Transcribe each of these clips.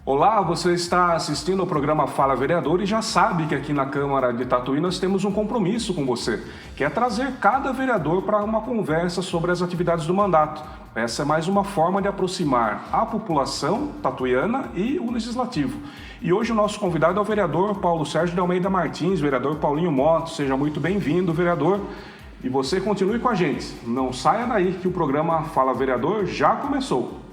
Olá, você está assistindo ao programa Fala Vereador e já sabe que aqui na Câmara de Tatuí nós temos um compromisso com você, que é trazer cada vereador para uma conversa sobre as atividades do mandato. Essa é mais uma forma de aproximar a população tatuiana e o Legislativo. E hoje o nosso convidado é o vereador Paulo Sérgio de Almeida Martins, vereador Paulinho Motto. Seja muito bem-vindo, vereador. E você continue com a gente. Não saia daí que o programa Fala Vereador já começou.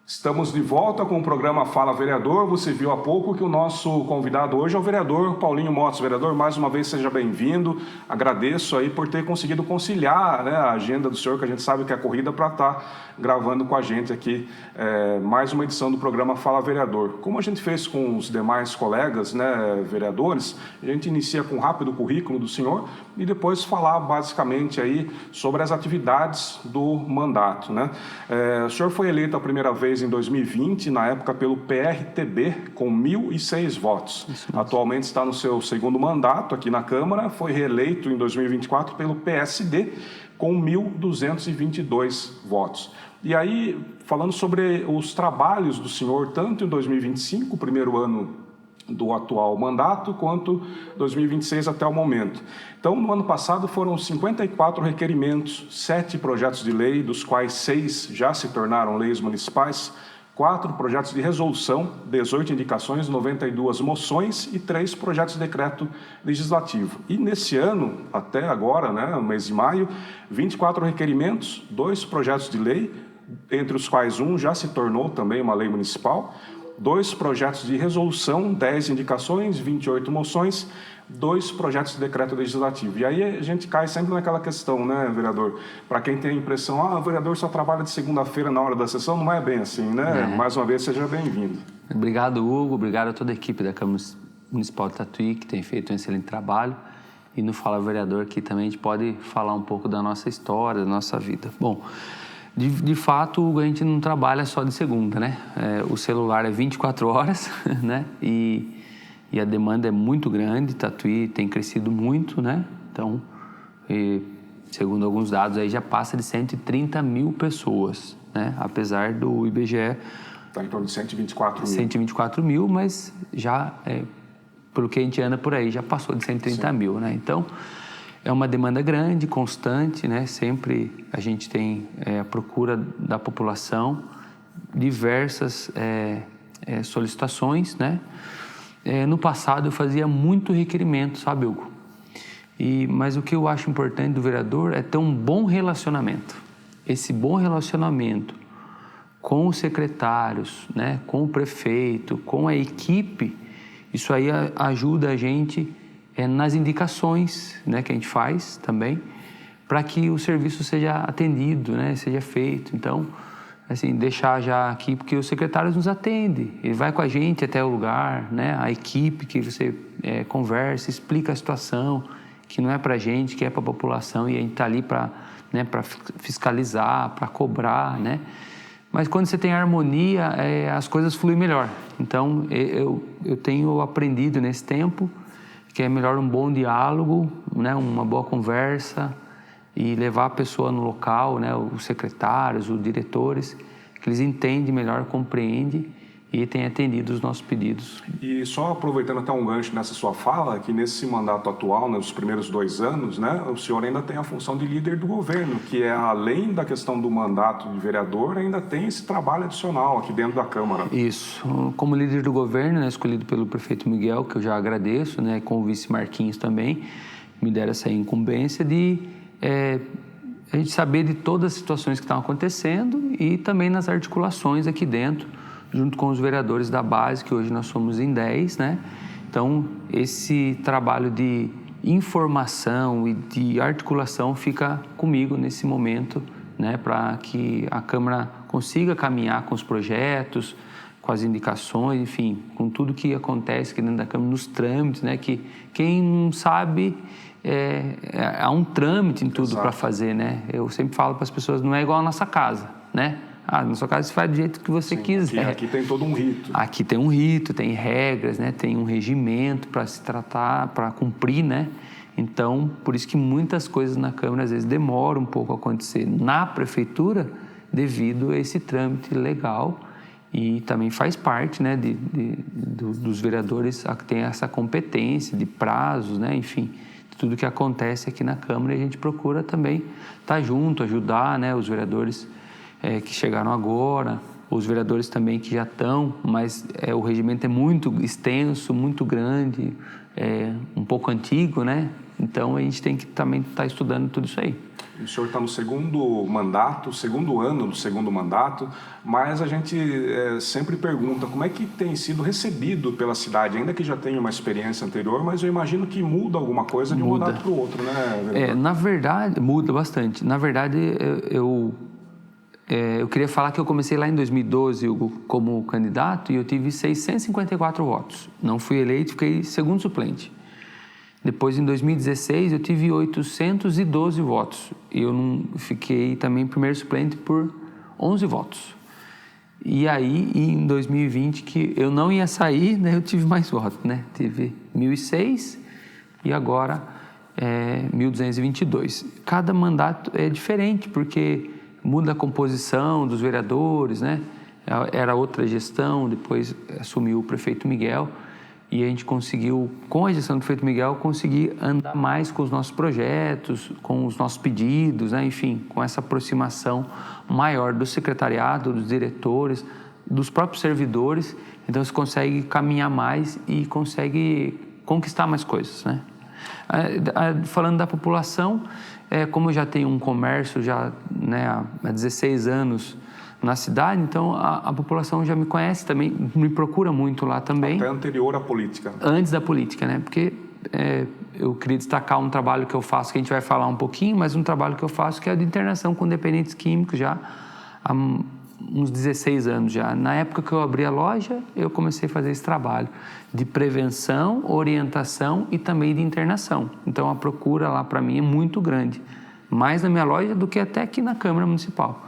Estamos de volta com o programa Fala Vereador. Você viu há pouco que o nosso convidado hoje é o vereador Paulinho Motto. Vereador, mais uma vez seja bem-vindo. Agradeço aí por ter conseguido conciliar, a agenda do senhor, que a gente sabe que é corrida, para estar gravando com a gente aqui mais uma edição do programa Fala Vereador. Como a gente fez com os demais colegas, vereadores, a gente inicia com um rápido currículo do senhor e depois falar basicamente aí sobre as atividades do mandato, O senhor foi eleito a primeira vez em 2020, na época pelo PRTB, com 1.006 votos. Atualmente está no seu segundo mandato aqui na Câmara, foi reeleito em 2024 pelo PSD, com 1.222 votos. E aí, falando sobre os trabalhos do senhor, tanto em 2025, o primeiro ano do atual mandato, quanto 2026 até o momento. Então, no ano passado foram 54 requerimentos, 7 projetos de lei, dos quais 6 já se tornaram leis municipais, 4 projetos de resolução, 18 indicações, 92 moções e 3 projetos de decreto legislativo. E nesse ano, até agora, no mês de maio, 24 requerimentos, 2 projetos de lei, entre os quais um já se tornou também uma lei municipal, 2 projetos de resolução, 10 indicações, 28 moções, 2 projetos de decreto legislativo. E aí a gente cai sempre naquela questão, vereador? Para quem tem a impressão, o vereador só trabalha de segunda-feira na hora da sessão, não é bem assim, Mais uma vez, seja bem-vindo. Obrigado, Hugo. Obrigado a toda a equipe da Câmara Municipal de Tatuí, que tem feito um excelente trabalho. E no Fala Vereador aqui também a gente pode falar um pouco da nossa história, da nossa vida. Bom, de fato, a gente não trabalha só de segunda, O celular é 24 horas, E a demanda é muito grande. Tatuí tem crescido muito, Então, segundo alguns dados, aí já passa de 130 mil pessoas, Apesar do IBGE... Está em torno de 124 mil. 124 mil, mas já, pelo que a gente anda por aí, já passou de 130 Sim. mil, Então... é uma demanda grande, constante, Sempre a gente tem a procura da população, diversas solicitações, No passado eu fazia muito requerimento, sabe, Hugo? Mas o que eu acho importante do vereador é ter um bom relacionamento. Esse bom relacionamento com os secretários, com o prefeito, com a equipe, isso aí ajuda a gente nas indicações que a gente faz também, para que o serviço seja atendido, seja feito. Então, assim, deixar já aqui, porque os secretários nos atendem, ele vai com a gente até o lugar, a equipe que você conversa, explica a situação, que não é para a gente, que é para a população, e a gente está ali para fiscalizar, para cobrar, Mas quando você tem harmonia, as coisas fluem melhor. Então, eu tenho aprendido nesse tempo que é melhor um bom diálogo, uma boa conversa e levar a pessoa no local, os secretários, os diretores, que eles entendem melhor, compreendem e têm atendido os nossos pedidos. E só aproveitando até um gancho nessa sua fala, que nesse mandato atual, nos primeiros 2 anos, o senhor ainda tem a função de líder do governo, que é, além da questão do mandato de vereador, ainda tem esse trabalho adicional aqui dentro da Câmara. Isso. Como líder do governo, escolhido pelo prefeito Miguel, que eu já agradeço, com o vice Marquinhos também, me deram essa incumbência de a gente saber de todas as situações que estão acontecendo e também nas articulações aqui dentro, junto com os vereadores da base, que hoje nós somos em 10, Então, esse trabalho de informação e de articulação fica comigo nesse momento, para que a Câmara consiga caminhar com os projetos, com as indicações, enfim, com tudo que acontece aqui dentro da Câmara, nos trâmites, que quem não sabe, há um trâmite em tudo para fazer, Eu sempre falo para as pessoas, não é igual a nossa casa, Na sua casa você faz do jeito que você quiser. Aqui tem todo um rito. Aqui tem um rito, tem regras, né? Tem um regimento para se tratar, para cumprir, né? Então, por isso que muitas coisas na Câmara às vezes demoram um pouco a acontecer na Prefeitura devido a esse trâmite legal, e também faz parte, né, dos vereadores que tem essa competência de prazos, né? Enfim, tudo que acontece aqui na Câmara, a gente procura também estar junto, ajudar, né, os vereadores que chegaram agora, os vereadores também que já estão, mas o regimento é muito extenso, muito grande, um pouco antigo, né? Então, a gente tem que também estar estudando tudo isso aí. O senhor está no segundo ano do segundo mandato, mas a gente sempre pergunta como é que tem sido recebido pela cidade, ainda que já tenha uma experiência anterior, mas eu imagino que muda alguma coisa de um mandato para o outro, né, vereador? Na verdade, muda bastante. Na verdade, eu queria falar que eu comecei lá em 2012 como candidato e eu tive 654 votos. Não fui eleito, fiquei segundo suplente. Depois, em 2016, eu tive 812 votos. E eu não fiquei também primeiro suplente por 11 votos. E aí, em 2020, que eu não ia sair, né, eu tive mais votos, né? Tive 1.006 e agora 1.222. Cada mandato é diferente, porque muda a composição dos vereadores, né? Era outra gestão, depois assumiu o prefeito Miguel. E a gente conseguiu, com a gestão do prefeito Miguel, conseguir andar mais com os nossos projetos, com os nossos pedidos, né? Enfim, com essa aproximação maior do secretariado, dos diretores, dos próprios servidores. Então, você consegue caminhar mais e consegue conquistar mais coisas, né? Falando da população, como eu já tenho um comércio já, né, há 16 anos na cidade, então a população já me conhece também, me procura muito lá também. Até anterior à política. Antes da política, né? Porque eu queria destacar um trabalho que eu faço, que a gente vai falar um pouquinho, mas um trabalho que eu faço que é de internação com dependentes químicos já há uns 16 anos já. Na época que eu abri a loja, eu comecei a fazer esse trabalho de prevenção, orientação e também de internação. Então a procura lá para mim é muito grande, mais na minha loja do que até aqui na Câmara Municipal.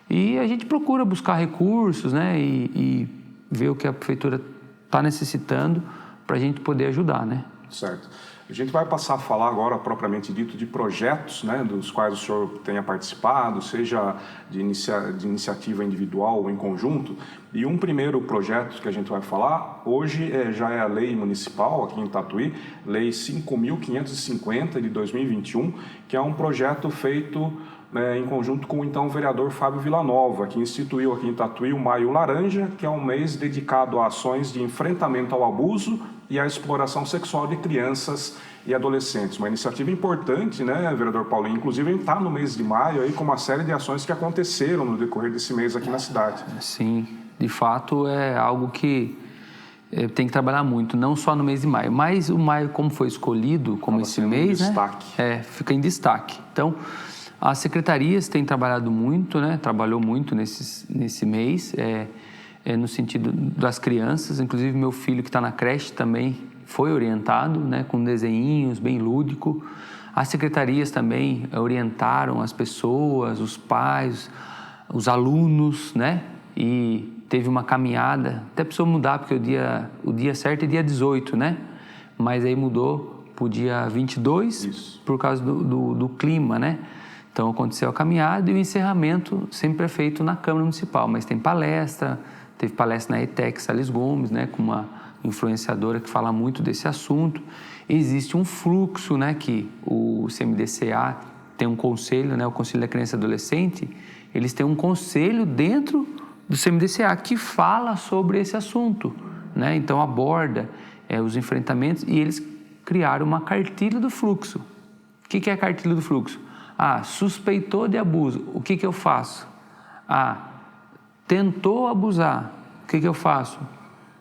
E a gente procura buscar recursos, né, e ver o que a prefeitura está necessitando para a gente poder ajudar, né? Certo. A gente vai passar a falar agora, propriamente dito, de projetos, né, dos quais o senhor tenha participado, seja de iniciativa individual ou em conjunto. E um primeiro projeto que a gente vai falar, hoje já é a lei municipal aqui em Tatuí, Lei 5.550 de 2021, que é um projeto feito em conjunto com o então vereador Fábio Villanova, que instituiu aqui em Tatuí o Maio Laranja, que é um mês dedicado a ações de enfrentamento ao abuso e à exploração sexual de crianças e adolescentes. Uma iniciativa importante, né, vereador Paulinho? Inclusive, a gente está no mês de maio aí com uma série de ações que aconteceram no decorrer desse mês aqui na cidade. Sim, de fato é algo que tem que trabalhar muito, não só no mês de maio, mas o maio, como foi escolhido como esse mês, né, fica em destaque. Então, as secretarias têm trabalhado muito, né? Trabalhou muito nesse mês, no sentido das crianças. Inclusive, meu filho que está na creche também foi orientado, né? Com desenhinhos, bem lúdico. As secretarias também orientaram as pessoas, os pais, os alunos, né? E teve uma caminhada, até precisou mudar, porque o dia certo é dia 18, né? Mas aí mudou para o dia 22, Isso. Por causa do clima, né? Então, aconteceu a caminhada e o encerramento sempre é feito na Câmara Municipal, mas tem palestra, teve palestra na ETEC Salles Gomes, né, com uma influenciadora que fala muito desse assunto. Existe um fluxo, né, que o CMDCA tem um conselho, né, o Conselho da Criança e Adolescente, eles têm um conselho dentro do CMDCA que fala sobre esse assunto, né, então aborda os enfrentamentos e eles criaram uma cartilha do fluxo. O que é a cartilha do fluxo? Suspeitou de abuso, o que eu faço? Tentou abusar, o que eu faço?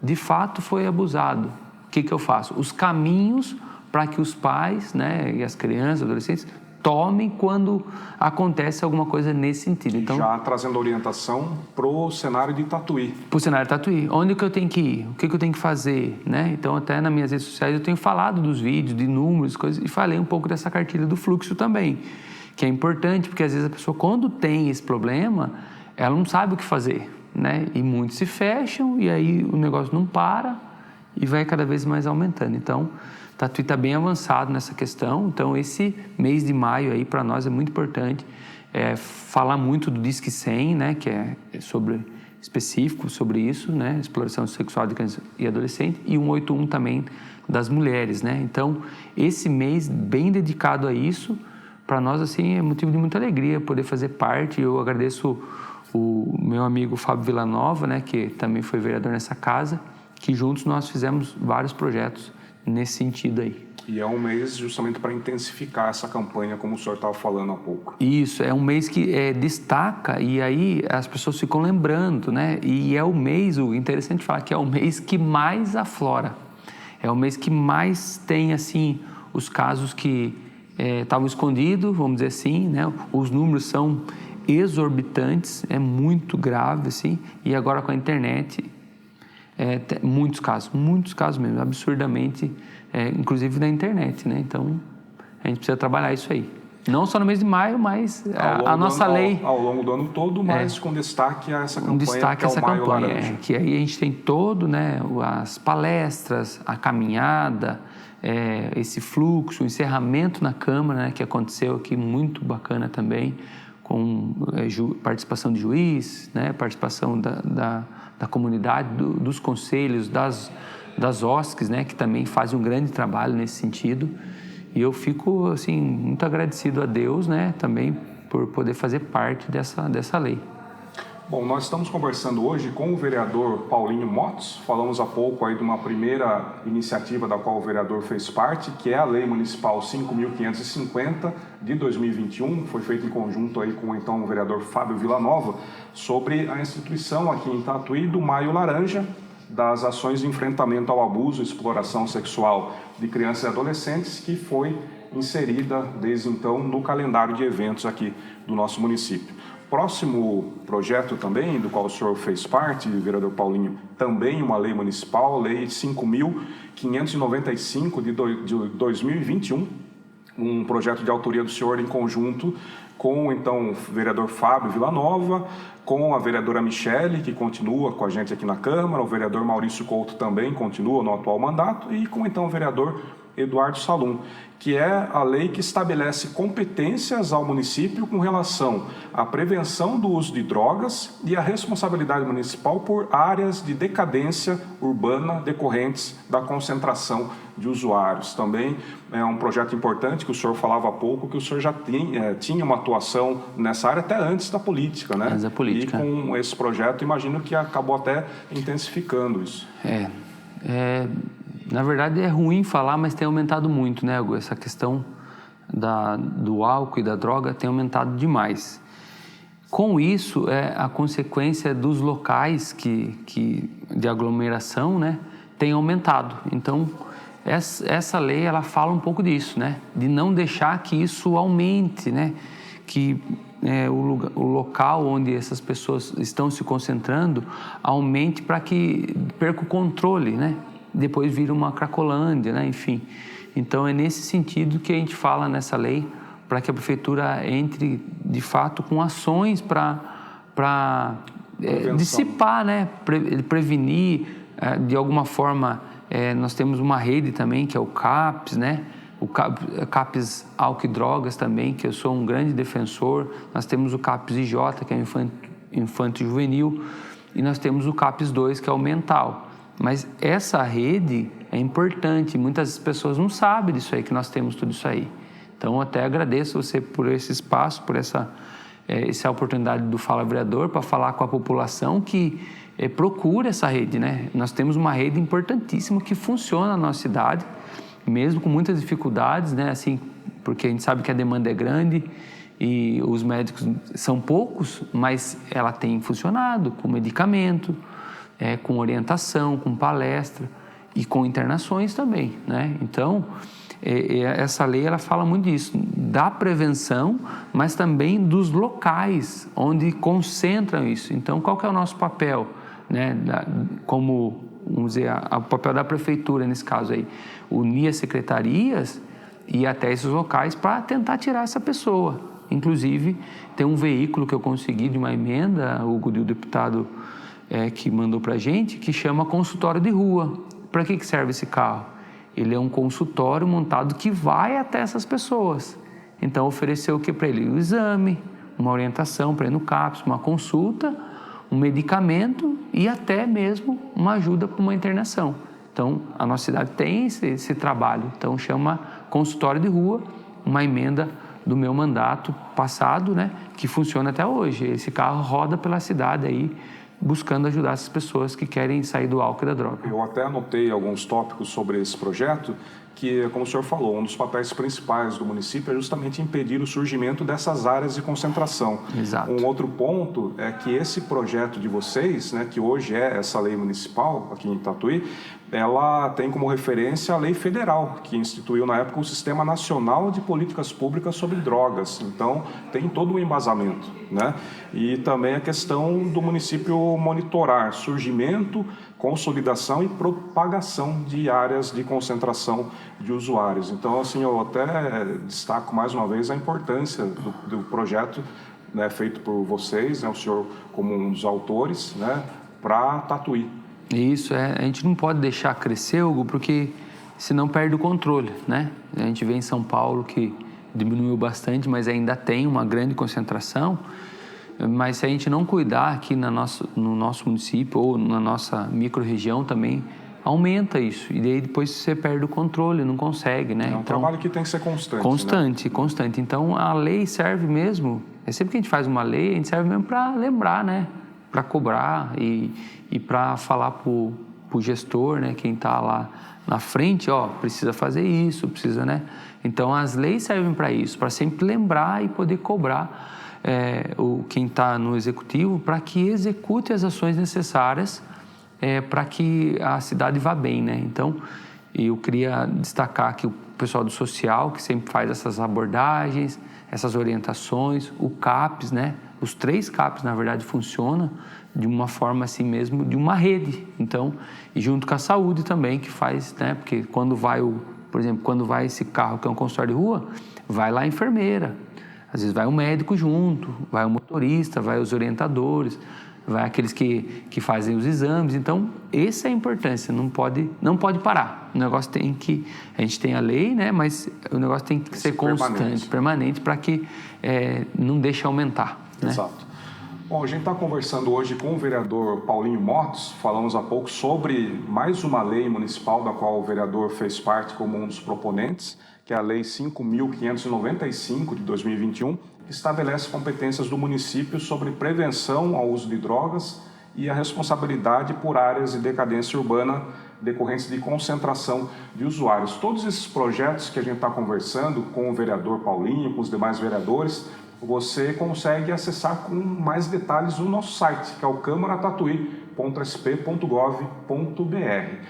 De fato foi abusado, o que eu faço? Os caminhos para que os pais, né, e as crianças, adolescentes, tomem quando acontece alguma coisa nesse sentido. Então, já trazendo orientação para o cenário de Tatuí. Para o cenário de Tatuí. Onde que eu tenho que ir? O que eu tenho que fazer? Né? Então, até nas minhas redes sociais eu tenho falado dos vídeos, de números, coisas, e falei um pouco dessa cartilha do fluxo também, que é importante, porque às vezes a pessoa, quando tem esse problema, ela não sabe o que fazer, né? E muitos se fecham e aí o negócio não para e vai cada vez mais aumentando. Então, Tatuí está bem avançado nessa questão. Então, esse mês de maio aí para nós é muito importante. Falar muito do Disque 100, né? Que é específico sobre isso, né? Exploração sexual de criança e adolescente. E 181 também das mulheres, né? Então, esse mês bem dedicado a isso, para nós, assim, é motivo de muita alegria poder fazer parte. Eu agradeço o meu amigo Fábio Villanova, né? Que também foi vereador nessa casa, que juntos nós fizemos vários projetos nesse sentido aí. E é um mês justamente para intensificar essa campanha, como o senhor estava falando há pouco. Isso, é um mês que destaca e aí as pessoas ficam lembrando, né? E é o mês, o interessante falar que é o mês que mais aflora. É o mês que mais tem, assim, os casos que estavam escondidos, vamos dizer assim, né? Os números são exorbitantes, é muito grave, assim, e agora com a internet, muitos casos mesmo, absurdamente, inclusive na internet, né? Então, a gente precisa trabalhar isso aí. Não só no mês de maio, mas a nossa lei... Ao longo do ano todo, mas com destaque a essa campanha, que é o Maio Laranja. Que aí a gente tem todo, né, as palestras, a caminhada, esse fluxo, o encerramento na Câmara, né, que aconteceu aqui, muito bacana também, com participação de juiz, né, participação da comunidade, dos conselhos, das OSCs, né, que também fazem um grande trabalho nesse sentido. E eu fico, assim, muito agradecido a Deus, né, também por poder fazer parte dessa lei. Bom, nós estamos conversando hoje com o vereador Paulinho Motos. Falamos há pouco aí de uma primeira iniciativa da qual o vereador fez parte, que é a Lei Municipal 5.550 de 2021. Foi feita em conjunto aí com então o vereador Fábio Villanova, sobre a instituição aqui em Tatuí do Maio Laranja, das ações de enfrentamento ao abuso e exploração sexual de crianças e adolescentes, que foi inserida desde então no calendário de eventos aqui do nosso município. Próximo projeto também, do qual o senhor fez parte, vereador Paulinho, também uma lei municipal, Lei 5.595 de 2021, um projeto de autoria do senhor em conjunto com, então, o vereador Fábio Villanova, com a vereadora Michele, que continua com a gente aqui na Câmara, o vereador Maurício Couto também continua no atual mandato, e com, então, o vereador Eduardo Salum, que é a lei que estabelece competências ao município com relação à prevenção do uso de drogas e a responsabilidade municipal por áreas de decadência urbana decorrentes da concentração de usuários. Também é um projeto importante que o senhor falava há pouco, que o senhor já tinha uma atuação nessa área até antes da política, né? Antes da política. E com esse projeto, imagino que acabou até intensificando isso. Na verdade, é ruim falar, mas tem aumentado muito, né, Hugo? Essa questão do álcool e da droga tem aumentado demais. Com isso, a consequência dos locais de aglomeração, né, tem aumentado. Então, essa lei, ela fala um pouco disso, né? De não deixar que isso aumente, né? Que o local onde essas pessoas estão se concentrando aumente para que perca o controle, né? Depois vira uma Cracolândia, né? Enfim. Então, é nesse sentido que a gente fala nessa lei, para que a prefeitura entre, de fato, com ações para dissipar, né? Prevenir, de alguma forma. Nós temos uma rede também, que é o CAPS, né? O CAPS Álcool e Drogas também, que eu sou um grande defensor. Nós temos o CAPS IJ, que é o Infanto Juvenil, e nós temos o CAPS 2, que é o Mental. Mas essa rede é importante, muitas pessoas não sabem disso aí, que nós temos tudo isso aí. Então, eu até agradeço você por esse espaço, por essa oportunidade do Fala Vereador, para falar com a população que procura essa rede, né? Nós temos uma rede importantíssima que funciona na nossa cidade, mesmo com muitas dificuldades, né? Assim, porque a gente sabe que a demanda é grande e os médicos são poucos, mas ela tem funcionado com medicamento, com orientação, com palestra e com internações também, né? Então, essa lei, ela fala muito disso, da prevenção, mas também dos locais onde concentram isso. Então, qual que é o nosso papel, né? Como, vamos dizer, o papel da prefeitura nesse caso aí, unir as secretarias e até esses locais para tentar tirar essa pessoa. Inclusive, tem um veículo que eu consegui de uma emenda, o deputado que mandou para a gente, que chama consultório de rua. Para que serve esse carro? Ele é um consultório montado que vai até essas pessoas. Então, ofereceu o que para ele? O exame, uma orientação para ir no CAPS, uma consulta, um medicamento e até mesmo uma ajuda para uma internação. Então, a nossa cidade tem esse trabalho. Então, chama consultório de rua, uma emenda do meu mandato passado, né, que funciona até hoje. Esse carro roda pela cidade aí, buscando ajudar essas pessoas que querem sair do álcool e da droga. Eu até anotei alguns tópicos sobre esse projeto, que, como o senhor falou, um dos papéis principais do município é justamente impedir o surgimento dessas áreas de concentração. Exato. Um outro ponto é que esse projeto de vocês, né, que hoje é essa lei municipal aqui em Tatuí, ela tem como referência a lei federal, que instituiu na época o Sistema Nacional de Políticas Públicas sobre Drogas. Então, tem todo um embasamento, né? E também a questão do município monitorar surgimento, consolidação e propagação de áreas de concentração de usuários. Então, assim, eu até destaco mais uma vez a importância do projeto, né, feito por vocês, né, o senhor como um dos autores, né, para Tatuí. Isso, a gente não pode deixar crescer, Hugo, porque senão perde o controle, né? A gente vê em São Paulo que diminuiu bastante, mas ainda tem uma grande concentração. Mas se a gente não cuidar aqui no nosso município ou na nossa micro-região também, aumenta isso. E daí depois você perde o controle, não consegue, né? É um trabalho que tem que ser constante. Constante. Então, a lei serve mesmo, sempre que a gente faz uma lei, a gente serve mesmo para lembrar, né? Para cobrar e para falar para o gestor, né? Quem está lá na frente, precisa fazer isso, precisa, né? Então, as leis servem para isso, para sempre lembrar e poder cobrar quem está no executivo para que execute as ações necessárias para que a cidade vá bem, né? Então, eu queria destacar aqui o pessoal do social, que sempre faz essas abordagens, essas orientações, o CAPS, né? Os 3 CAPS, na verdade, funcionam de uma forma assim mesmo, de uma rede. Então, e junto com a saúde também, que faz, né? Porque quando vai por exemplo, quando vai esse carro que é um consultório de rua, vai lá a enfermeira. Às vezes vai o médico junto, vai o motorista, vai os orientadores, vai aqueles que fazem os exames. Então, essa é a importância, não pode parar. O negócio tem que... A gente tem a lei, né? Mas o negócio tem que ser constante, permanente, para que não deixe aumentar. Né? Exato. Bom, a gente está conversando hoje com o vereador Paulinho Motos. Falamos há pouco sobre mais uma lei municipal da qual o vereador fez parte como um dos proponentes, que é a Lei 5.595 de 2021, que estabelece competências do município sobre prevenção ao uso de drogas e a responsabilidade por áreas de decadência urbana decorrentes de concentração de usuários. Todos esses projetos que a gente está conversando com o vereador Paulinho, com os demais vereadores, você consegue acessar com mais detalhes no nosso site, que é o câmaratatuí.sp.gov.br.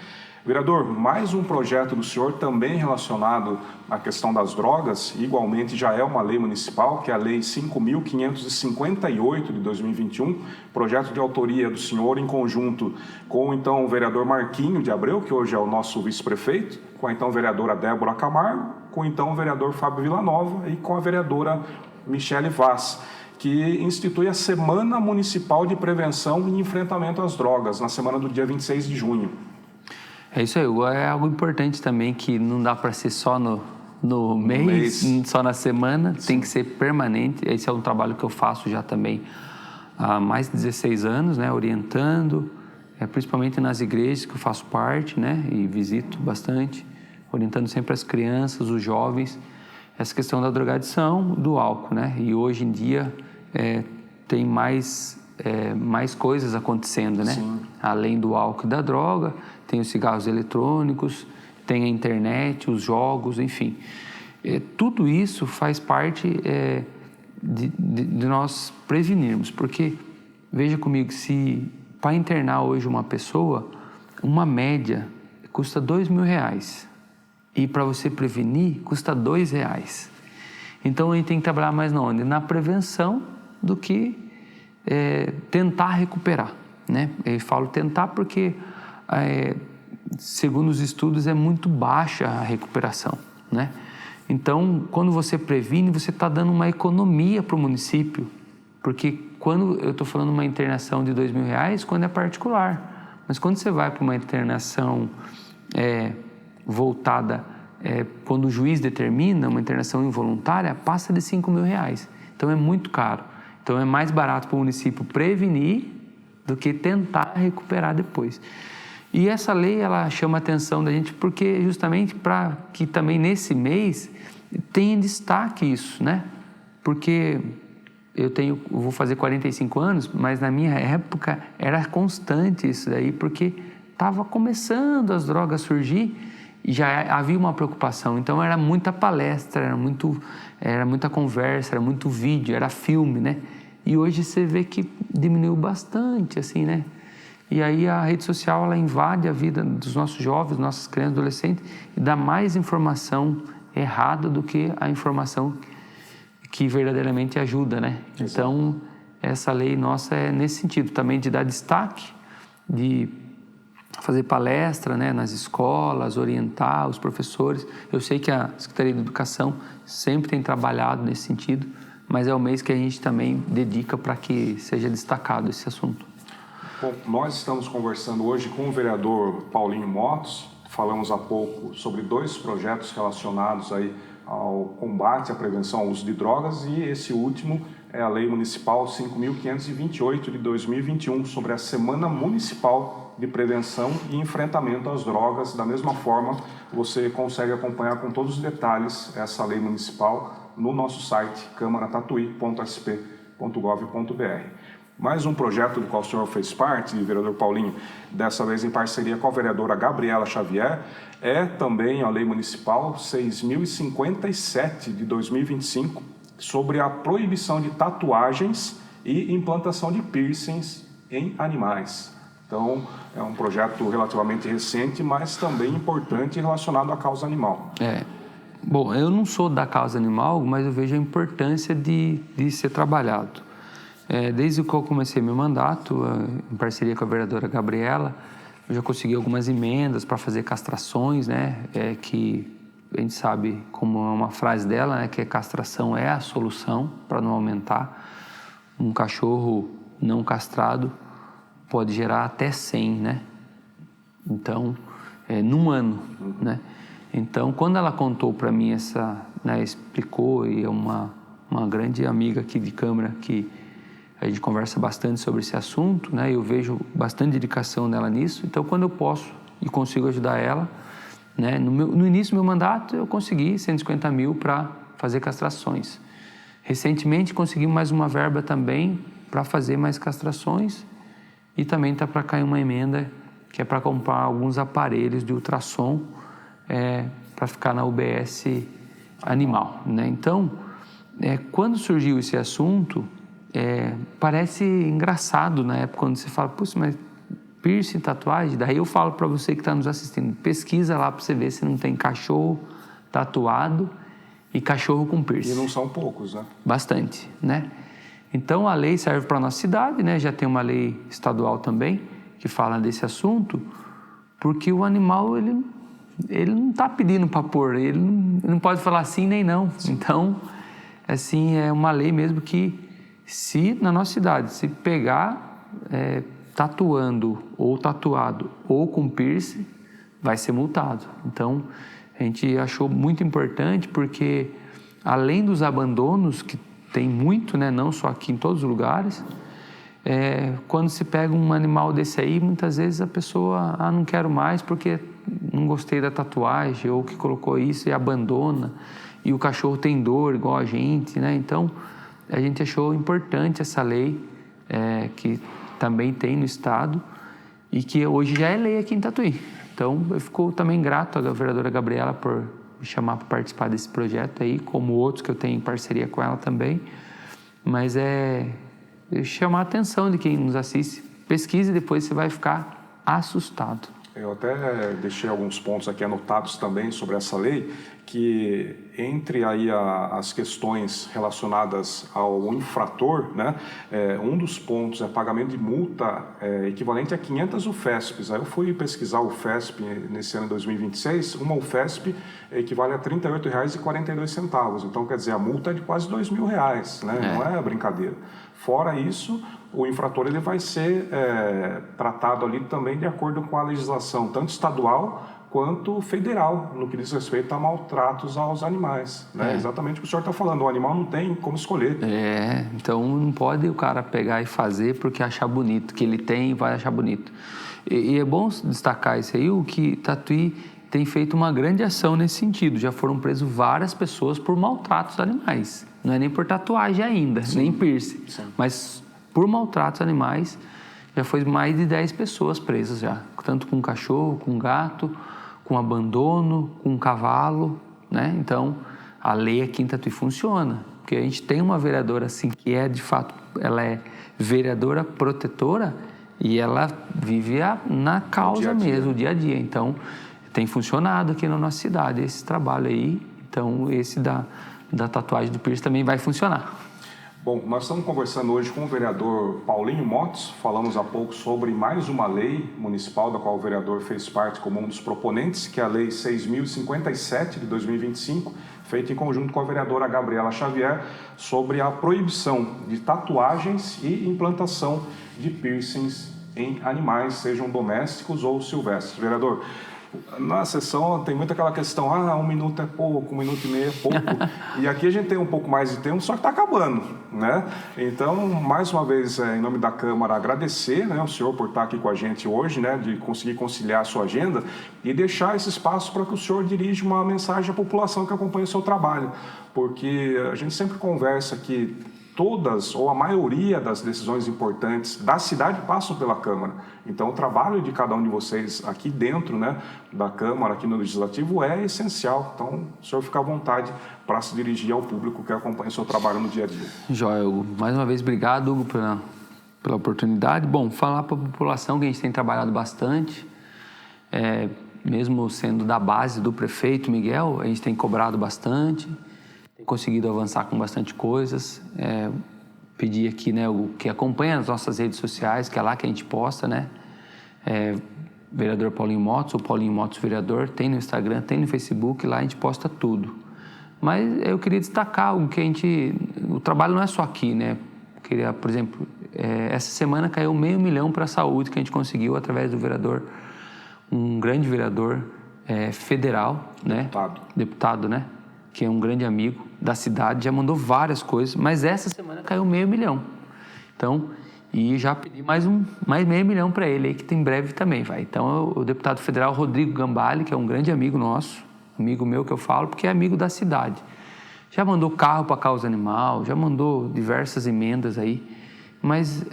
Vereador, mais um projeto do senhor também relacionado à questão das drogas, igualmente já é uma lei municipal, que é a Lei 5.558 de 2021, projeto de autoria do senhor em conjunto com então o vereador Marquinho de Abreu, que hoje é o nosso vice-prefeito, com a então vereadora Débora Camargo, com então o vereador Fábio Villanova e com a vereadora Michele Vaz, que institui a Semana Municipal de Prevenção e Enfrentamento às Drogas, na semana do dia 26 de junho. É isso aí, é algo importante também, que não dá para ser só no mês, só na semana. Sim. Tem que ser permanente. Esse é um trabalho que eu faço já também há mais de 16 anos, né, orientando, principalmente nas igrejas que eu faço parte, né, e visito bastante, orientando sempre as crianças, os jovens, essa questão da drogadição, do álcool, né, e hoje em dia tem mais coisas acontecendo, né? Sim. Além do álcool e da droga, tem os cigarros eletrônicos, tem a internet, os jogos, enfim. Tudo isso faz parte de nós prevenirmos, porque, veja comigo, se para internar hoje uma pessoa, uma média custa R$2.000, e para você prevenir custa R$2. Então a gente tem que trabalhar mais na onde? Na prevenção do que tentar recuperar, né? Eu falo tentar porque, segundo os estudos, é muito baixa a recuperação, né? Então, quando você previne, você está dando uma economia para o município, porque quando eu estou falando uma internação de R$2.000, quando é particular, mas quando você vai para uma internação voltada, quando o juiz determina uma internação involuntária, passa de R$5.000. Então é muito caro. Então é mais barato para o município prevenir do que tentar recuperar depois. E essa lei, ela chama a atenção da gente porque justamente para que também nesse mês tenha destaque isso, né? Porque eu vou fazer 45 anos, mas na minha época era constante isso daí, porque estava começando as drogas a surgir e já havia uma preocupação. Então era muita palestra, era muita conversa, era muito vídeo, era filme, né? E hoje você vê que diminuiu bastante, assim, né? E aí a rede social, ela invade a vida dos nossos jovens, nossas crianças, adolescentes, e dá mais informação errada do que a informação que verdadeiramente ajuda, né? Então, essa lei nossa é nesse sentido, também de dar destaque, de fazer palestra, né, nas escolas, orientar os professores. Eu sei que a Secretaria de Educação sempre tem trabalhado nesse sentido, mas é o mês que a gente também dedica para que seja destacado esse assunto. Bom, nós estamos conversando hoje com o vereador Paulinho Motos. Falamos há pouco sobre 2 projetos relacionados aí ao combate à prevenção ao uso de drogas, e esse último é a Lei Municipal 5.528 de 2021, sobre a Semana Municipal de Prevenção e Enfrentamento às Drogas. Da mesma forma, você consegue acompanhar com todos os detalhes essa lei municipal no nosso site câmaratatuí.sp.gov.br. Mais um projeto do qual o senhor fez parte, vereador Paulinho, dessa vez em parceria com a vereadora Gabriela Xavier, é também a Lei Municipal 6.057 de 2025, sobre a proibição de tatuagens e implantação de piercings em animais. Então, é um projeto relativamente recente, mas também importante relacionado à causa animal. Bom, eu não sou da causa animal, mas eu vejo a importância de ser trabalhado. Desde que eu comecei meu mandato, em parceria com a vereadora Gabriela, eu já consegui algumas emendas para fazer castrações, né? Que a gente sabe, como é uma frase dela, né? Que a castração é a solução para não aumentar. Um cachorro não castrado pode gerar até 100, né? Então, num ano, né? Então, quando ela contou para mim né, explicou, e é uma grande amiga aqui de Câmara que a gente conversa bastante sobre esse assunto, né? Eu vejo bastante dedicação dela nisso. Então, quando eu posso e consigo ajudar ela, né? No início do meu mandato, eu consegui 150 mil para fazer castrações. Recentemente, consegui mais uma verba também para fazer mais castrações, e também está para cair uma emenda que é para comprar alguns aparelhos de ultrassom para ficar na UBS animal, né? Então, quando surgiu esse assunto, parece engraçado na época quando você fala, puxa, mas piercing, tatuagem? Daí eu falo para você que está nos assistindo, pesquisa lá para você ver se não tem cachorro tatuado e cachorro com piercing. E não são poucos, né? Bastante, né? Então a lei serve para a nossa cidade, né? Já tem uma lei estadual também que fala desse assunto, porque o animal ele não está pedindo para pôr, ele não pode falar sim nem não. Sim. Então, assim, é uma lei mesmo que, se na nossa cidade, se pegar tatuando ou tatuado ou com piercing, vai ser multado. Então, a gente achou muito importante porque, além dos abandonos, que tem muito, né, não só aqui, em todos os lugares, quando se pega um animal desse aí, muitas vezes a pessoa, não quero mais porque não gostei da tatuagem, ou que colocou isso e abandona, e o cachorro tem dor igual a gente, né? Então, a gente achou importante essa lei, que também tem no estado, e que hoje já é lei aqui em Tatuí. Então, eu fico também grato à vereadora Gabriela por me chamar para participar desse projeto aí, como outros que eu tenho em parceria com ela também. Mas chamar a atenção de quem nos assiste. Pesquise e depois você vai ficar assustado. Eu até deixei alguns pontos aqui anotados também sobre essa lei, que entre aí as questões relacionadas ao infrator, né, um dos pontos é pagamento de multa equivalente a 500 UFESPs. Aí eu fui pesquisar o UFESP nesse ano de 2026, uma UFESP equivale a R$ 38,42. Então, quer dizer, a multa é de quase R$ 2.000, né? Não é brincadeira. Fora isso, o infrator ele vai ser tratado ali também de acordo com a legislação, tanto estadual quanto federal, no que diz respeito a maltratos aos animais. Né? Exatamente o que o senhor está falando, o animal não tem como escolher. Então não pode o cara pegar e fazer porque achar bonito, que ele tem e vai achar bonito. E é bom destacar isso aí, o que Tatuí tem feito uma grande ação nesse sentido. Já foram presas várias pessoas por maltratos animais. Não é nem por tatuagem ainda, nem piercing, mas por maltratos animais já foi mais de 10 pessoas presas já, tanto com cachorro, com gato, com abandono, com cavalo, né? Então a lei aqui em Tatuí funciona, porque a gente tem uma vereadora assim que de fato, ela é vereadora protetora e ela vive na causa mesmo, o dia a dia. Então tem funcionado aqui na nossa cidade esse trabalho aí. Então esse da tatuagem do piercing também vai funcionar. Bom, nós estamos conversando hoje com o vereador Paulinho Motos. Falamos há pouco sobre mais uma lei municipal da qual o vereador fez parte como um dos proponentes, que é a Lei 6.057 de 2025, feita em conjunto com a vereadora Gabriela Xavier, sobre a proibição de tatuagens e implantação de piercings em animais, sejam domésticos ou silvestres. Vereador, na sessão tem muito aquela questão, 1 minuto é pouco, 1 minuto e meio é pouco, e aqui a gente tem um pouco mais de tempo, só que está acabando, né? Então, mais uma vez, em nome da Câmara, agradecer, né, o senhor por estar aqui com a gente hoje, né, de conseguir conciliar a sua agenda e deixar esse espaço para que o senhor dirija uma mensagem à população que acompanha o seu trabalho, porque a gente sempre conversa que todas ou a maioria das decisões importantes da cidade passam pela Câmara. Então, o trabalho de cada um de vocês aqui dentro, né, da Câmara, aqui no Legislativo, é essencial. Então, o senhor fica à vontade para se dirigir ao público que acompanha o seu trabalho no dia a dia. Joia, Hugo. Mais uma vez, obrigado, Hugo, pela oportunidade. Bom, falar para a população que a gente tem trabalhado bastante, mesmo sendo da base do prefeito Miguel, a gente tem cobrado bastante, conseguido avançar com bastante coisas. Pedir aqui, né, o que acompanha as nossas redes sociais, que é lá que a gente posta, né? Vereador Paulinho Motos, ou Paulinho Motos Vereador, tem no Instagram, tem no Facebook, lá a gente posta tudo. Mas eu queria destacar o que o trabalho não é só aqui, né? Queria, por exemplo, essa semana caiu R$500 mil para a saúde que a gente conseguiu através do vereador, um grande vereador federal, né? Deputado, né? Que é um grande amigo da cidade, já mandou várias coisas, mas essa semana caiu R$500 mil. Então, e já pedi mais R$500 mil para ele aí, que em breve também vai. Então, o deputado federal Rodrigo Gambale, que é um grande amigo nosso, amigo meu que eu falo, porque é amigo da cidade. Já mandou carro para a causa animal, já mandou diversas emendas aí, mas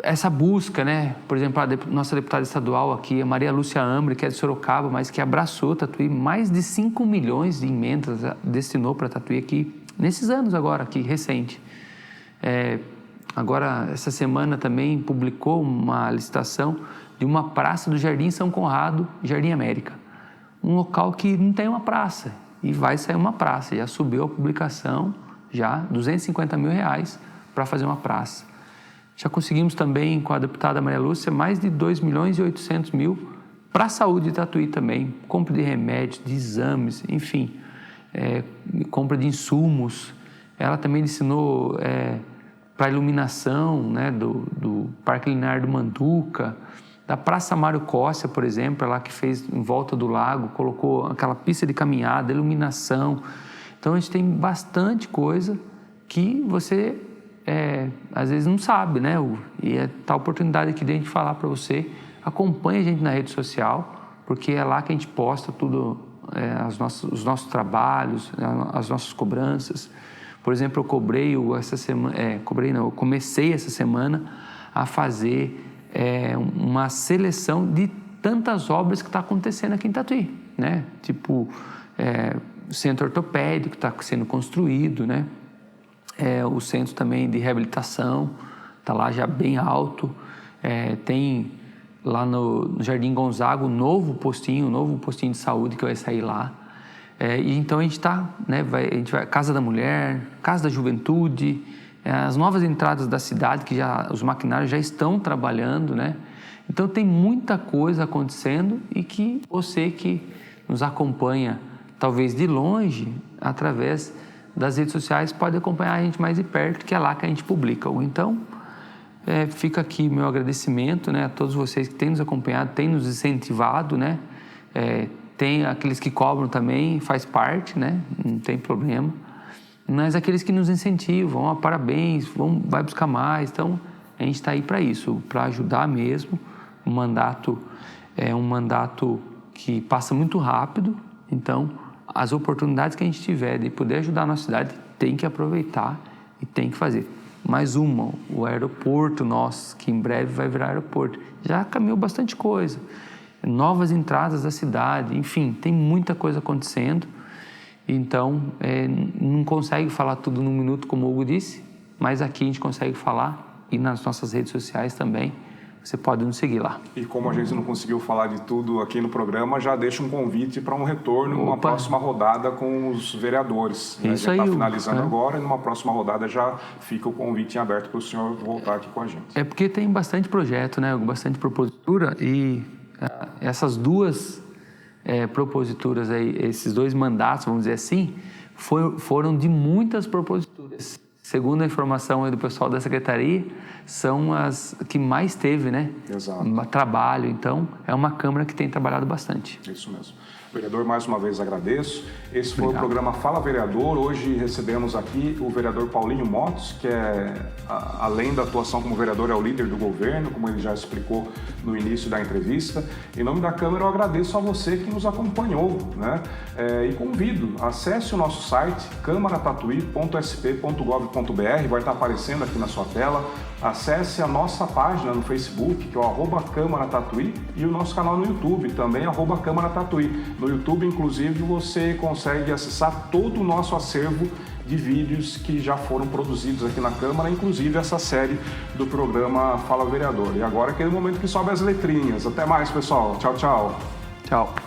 essa busca, né? Por exemplo, a nossa deputada estadual aqui, a Maria Lúcia Ambre, que é de Sorocaba, mas que abraçou Tatuí, mais de 5 milhões de emendas destinou para Tatuí aqui, nesses anos agora, aqui, recente. Agora, essa semana também publicou uma licitação de uma praça do Jardim São Conrado, Jardim América. Um local que não tem uma praça, e vai sair uma praça. Já subiu a publicação, já, R$250 mil para fazer uma praça. Já conseguimos também, com a deputada Maria Lúcia, mais de 2.800.000 para a saúde de Tatuí também. Compra de remédios, de exames, enfim, compra de insumos. Ela também ensinou para a iluminação, né, do Parque Linear do Manduca, da Praça Mário Costa, por exemplo, ela que fez em volta do lago, colocou aquela pista de caminhada, iluminação. Então, a gente tem bastante coisa que você... às vezes não sabe, né? E é tal oportunidade aqui de a gente falar para você. Acompanhe a gente na rede social, porque é lá que a gente posta tudo, os nossos trabalhos, as nossas cobranças. Por exemplo, eu comecei essa semana a fazer uma seleção de tantas obras que está acontecendo aqui em Tatuí, né? Tipo, o centro ortopédico está sendo construído, né? O centro também de reabilitação está lá já bem alto. Tem lá no Jardim Gonzaga, um novo postinho de saúde que vai sair lá. E então a gente está, né, a gente vai Casa da Mulher, Casa da Juventude, as novas entradas da cidade, que os maquinários já estão trabalhando, né? Então tem muita coisa acontecendo e que você que nos acompanha, talvez de longe, através das redes sociais, pode acompanhar a gente mais de perto, que é lá que a gente publica. Então, fica aqui meu agradecimento, né, a todos vocês que têm nos acompanhado, têm nos incentivado, né? Tem aqueles que cobram também, faz parte, né? Não tem problema. Mas aqueles que nos incentivam, parabéns, vai buscar mais. Então, a gente está aí para isso, para ajudar mesmo. O mandato é um mandato que passa muito rápido, então as oportunidades que a gente tiver de poder ajudar a nossa cidade, tem que aproveitar e tem que fazer. Mais uma, o aeroporto nosso, que em breve vai virar aeroporto, já caminhou bastante coisa. Novas entradas da cidade, enfim, tem muita coisa acontecendo. Então, não consegue falar tudo num minuto, como o Hugo disse, mas aqui a gente consegue falar e nas nossas redes sociais também. Você pode nos seguir lá. E como a gente não conseguiu falar de tudo aqui no programa, já deixa um convite para um retorno numa próxima rodada com os vereadores. Isso já aí. Está finalizando agora e numa próxima rodada já fica o convite em aberto para o senhor voltar aqui com a gente. É porque tem bastante projeto, né? Bastante propositura e essas duas proposituras aí, esses dois mandatos, vamos dizer assim, foram de muitas proposituras. Segundo a informação aí do pessoal da secretaria, são as que mais teve, né? Exato. Trabalho. Então, é uma Câmara que tem trabalhado bastante. Isso mesmo. Vereador, mais uma vez agradeço. Esse foi o programa Fala Vereador. Hoje recebemos aqui o vereador Paulinho Motos, que além da atuação como vereador, é o líder do governo, como ele já explicou no início da entrevista. Em nome da Câmara, eu agradeço a você que nos acompanhou, né? E convido, acesse o nosso site, câmaratatuí.sp.gov.br, vai estar aparecendo aqui na sua tela. Acesse a nossa página no Facebook, que é o @câmaratatuí, e o nosso canal no YouTube, também @câmaratatuí. No YouTube, inclusive, você consegue acessar todo o nosso acervo de vídeos que já foram produzidos aqui na Câmara, inclusive essa série do programa Fala Vereador. E agora é aquele momento que sobe as letrinhas. Até mais, pessoal. Tchau, tchau. Tchau.